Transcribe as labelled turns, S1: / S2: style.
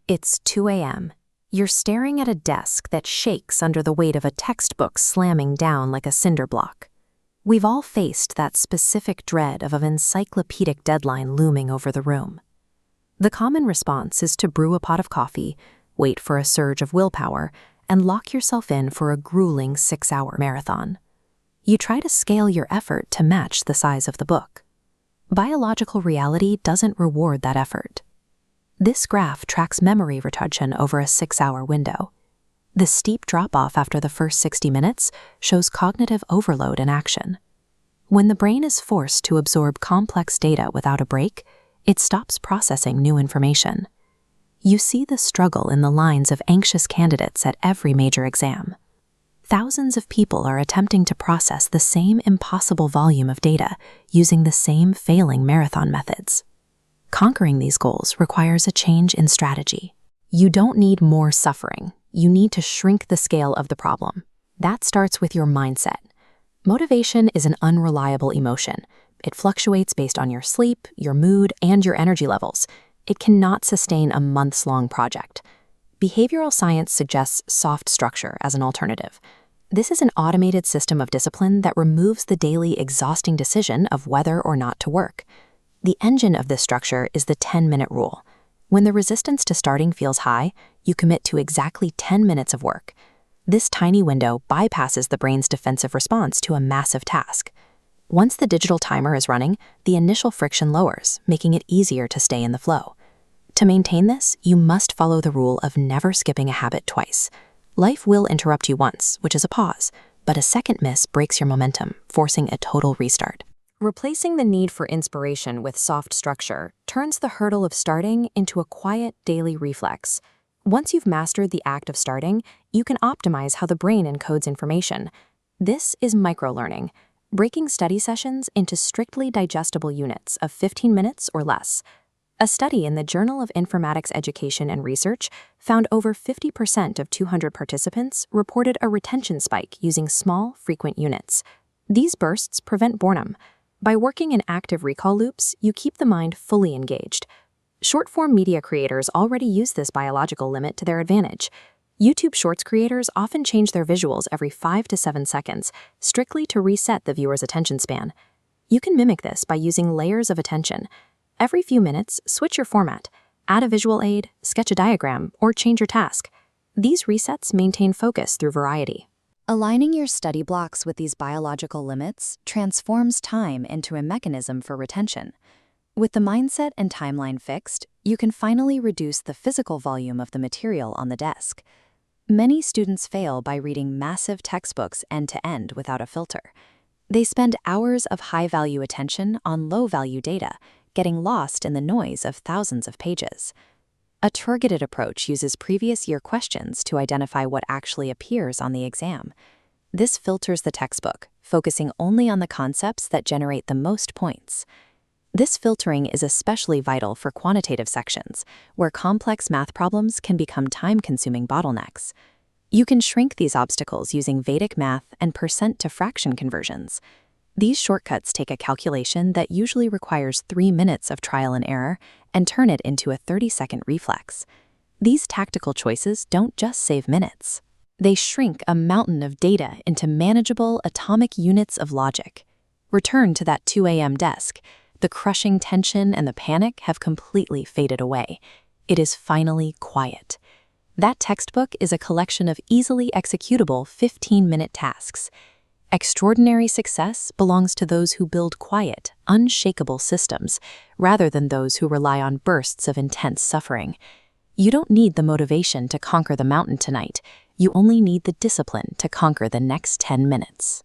S1: It's 2 a.m. You're staring at a desk that shakes under the weight of a textbook slamming down like a cinder block. We've all faced that specific dread of an encyclopedic deadline looming over the room. The common response is to brew a pot of coffee, wait for a surge of willpower, and lock yourself in for a grueling 6-hour marathon. You try to scale your effort to match the size of the book. Biological reality doesn't reward that effort. This graph tracks memory retention over a 6-hour window. The steep drop-off after the first 60 minutes shows cognitive overload in action. When the brain is forced to absorb complex data without a break, it stops processing new information. You see the struggle in the lines of anxious candidates at every major exam. Thousands of people are attempting to process the same impossible volume of data using the same failing marathon methods. Conquering these goals requires a change in strategy. You don't need more suffering. You need to shrink the scale of the problem. That starts with your mindset. Motivation is an unreliable emotion. It fluctuates based on your sleep, your mood, and your energy levels. It cannot sustain a months-long project. Behavioral science suggests soft structure as an alternative. This is an automated system of discipline that removes the daily exhausting decision of whether or not to work. The engine of this structure is the 10-minute rule. When the resistance to starting feels high, you commit to exactly 10 minutes of work. This tiny window bypasses the brain's defensive response to a massive task. Once the digital timer is running, the initial friction lowers, making it easier to stay in the flow. To maintain this, you must follow the rule of never skipping a habit twice. Life will interrupt you once, which is a pause, but a second miss breaks your momentum, forcing a total restart. Replacing the need for inspiration with soft structure turns the hurdle of starting into a quiet daily reflex. Once you've mastered the act of starting, you can optimize how the brain encodes information. This is microlearning, breaking study sessions into strictly digestible units of 15 minutes or less. A study in the Journal of Informatics Education and Research found over 50% of 200 participants reported a retention spike using small, frequent units. These bursts prevent boredom. By working in active recall loops, you keep the mind fully engaged. Short-form media creators already use this biological limit to their advantage. YouTube Shorts creators often change their visuals every 5 to 7 seconds, strictly to reset the viewer's attention span. You can mimic this by using layers of attention. Every few minutes, switch your format, add a visual aid, sketch a diagram, or change your task. These resets maintain focus through variety.
S2: Aligning your study blocks with these biological limits transforms time into a mechanism for retention. With the mindset and timeline fixed, you can finally reduce the physical volume of the material on the desk. Many students fail by reading massive textbooks end-to-end without a filter. They spend hours of high-value attention on low-value data, getting lost in the noise of thousands of pages. A targeted approach uses previous year questions to identify what actually appears on the exam. This filters the textbook, focusing only on the concepts that generate the most points. This filtering is especially vital for quantitative sections, where complex math problems can become time-consuming bottlenecks. You can shrink these obstacles using Vedic math and percent to fraction conversions. These shortcuts take a calculation that usually requires 3 minutes of trial and error and turn it into a 30-second reflex. These tactical choices don't just save minutes. They shrink a mountain of data into manageable atomic units of logic. Return to that 2 a.m. desk. The crushing tension and the panic have completely faded away. It is finally quiet. That textbook is a collection of easily executable 15-minute tasks. Extraordinary success belongs to those who build quiet, unshakable systems, rather than those who rely on bursts of intense suffering. You don't need the motivation to conquer the mountain tonight. You only need the discipline to conquer the next 10 minutes.